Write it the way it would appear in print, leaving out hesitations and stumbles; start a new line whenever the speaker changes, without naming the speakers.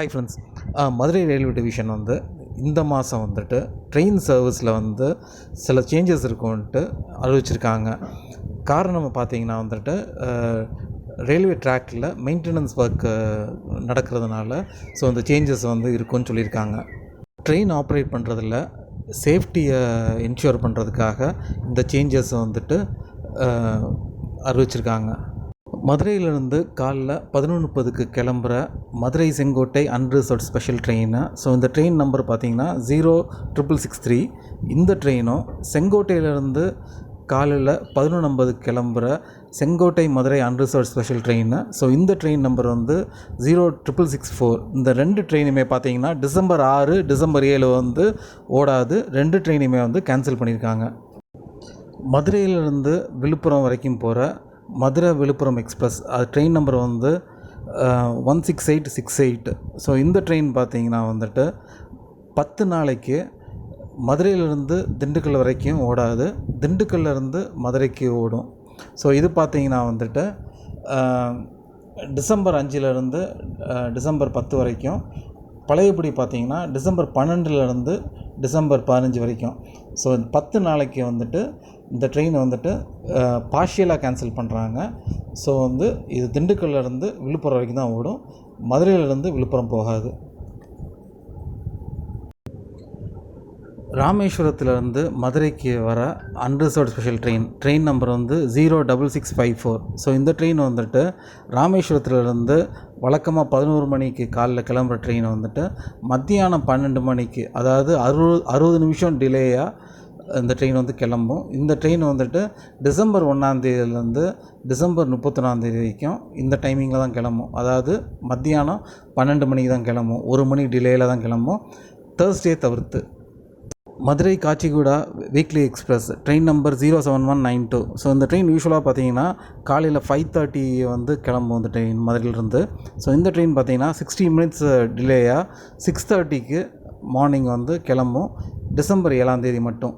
Hi friends, Madurai railway division வந்து இந்த மாதம் வந்துட்டு ட்ரெயின் சர்வீஸில் வந்து சில சேஞ்சஸ் இருக்கும்ன்ட்டு அறிவிச்சிருக்காங்க. காரணம் பார்த்திங்கன்னா வந்துட்டு ரயில்வே ட்ராக்கில் மெயின்டெனன்ஸ் ஒர்க் நடக்கிறதுனால இந்த சேஞ்சஸ் வந்து இருக்கும்னு சொல்லியிருக்காங்க. ட்ரெயின் ஆப்ரேட் பண்ணுறதில் சேஃப்டியை என்ஷூர் பண்ணுறதுக்காக இந்த சேஞ்சஸ் வந்துட்டு அறிவிச்சிருக்காங்க. மதுரையிலேருந்து காலைல 11:30க்கு கிளம்புற Madurai Sengottai unreserved special train. இந்த ட்ரெயின் நம்பர் பார்த்திங்கன்னா 06663. இந்த ட்ரெயினும் செங்கோட்டையிலேருந்து காலையில் 11:50க்கு கிளம்புற Sengottai Madurai unreserved special train. இந்த ட்ரெயின் நம்பர் வந்து 06664. இந்த ரெண்டு ட்ரெயினுமே பார்த்திங்கன்னா டிசம்பர் 6, டிசம்பர் 7 வந்து ஓடாது. ரெண்டு ட்ரெயினுமே வந்து கேன்சல் பண்ணியிருக்காங்க. மதுரையிலேருந்து விழுப்புரம் வரைக்கும் போகிற மதுரை விழுப்புரம் எக்ஸ்பிரஸ், அது ட்ரெயின் நம்பர் வந்து 16868. இந்த ட்ரெயின் பார்த்திங்கன்னா வந்துட்டு 10 நாளைக்கு மதுரையிலேருந்து திண்டுக்கல் வரைக்கும் ஓடாது, திண்டுக்கல்லேருந்து மதுரைக்கு ஓடும். இது பார்த்திங்கன்னா வந்துட்டு டிசம்பர் 5லேருந்து டிசம்பர் 10 வரைக்கும். பழையபடி பார்த்திங்கன்னா டிசம்பர் 12லேருந்து டிசம்பர் 15 வரைக்கும். 10 நாளைக்கு வந்துட்டு இந்த ட்ரெயின் வந்துட்டு பார்ஷியலாக கேன்சல் பண்ணுறாங்க. இது திண்டுக்கல்லேருந்து விழுப்புரம் வரைக்கும் தான் ஓடும், மதுரையிலேருந்து விழுப்புரம் போகாது. ராமேஸ்வரத்துலேருந்து மதுரைக்கு வர அன்ரிசர்வ்ட் ஸ்பெஷல் ட்ரெயின் நம்பர் வந்து 06654. இந்த ட்ரெயின் வந்துட்டு ராமேஸ்வரத்துலேருந்து வழக்கமாக 11 மணிக்கு காலைல கிளம்புற ட்ரெயின் வந்துட்டு மத்தியானம் 12 மணிக்கு, அதாவது 60 நிமிஷம் டிலேயாக இந்த ட்ரெயின் வந்து கிளம்பும். இந்த ட்ரெயின் வந்துட்டு டிசம்பர் 1 டிசம்பர் 31 வரைக்கும் இந்த டைமிங்கில் தான் கிளம்பும். அதாவது மத்தியானம் 12 மணிக்கு தான் கிளம்பும், 1 மணி டிலேயில் தான் கிளம்பும், தேர்ஸ்டே தவிர்த்து. Madurai Kacheguda weekly express train number 07192. இந்த ட்ரெயின் யூஸ்வலாக பார்த்தீங்கன்னா காலையில் 5:30 வந்து கிளம்பும் இந்த ட்ரெயின் மதுரையிலிருந்து. இந்த ட்ரெயின் பார்த்தீங்கன்னா 60 மினிட்ஸ் டிலேயாக 6:30க்கு மார்னிங் வந்து கிளம்பும், டிசம்பர் 7 மட்டும்.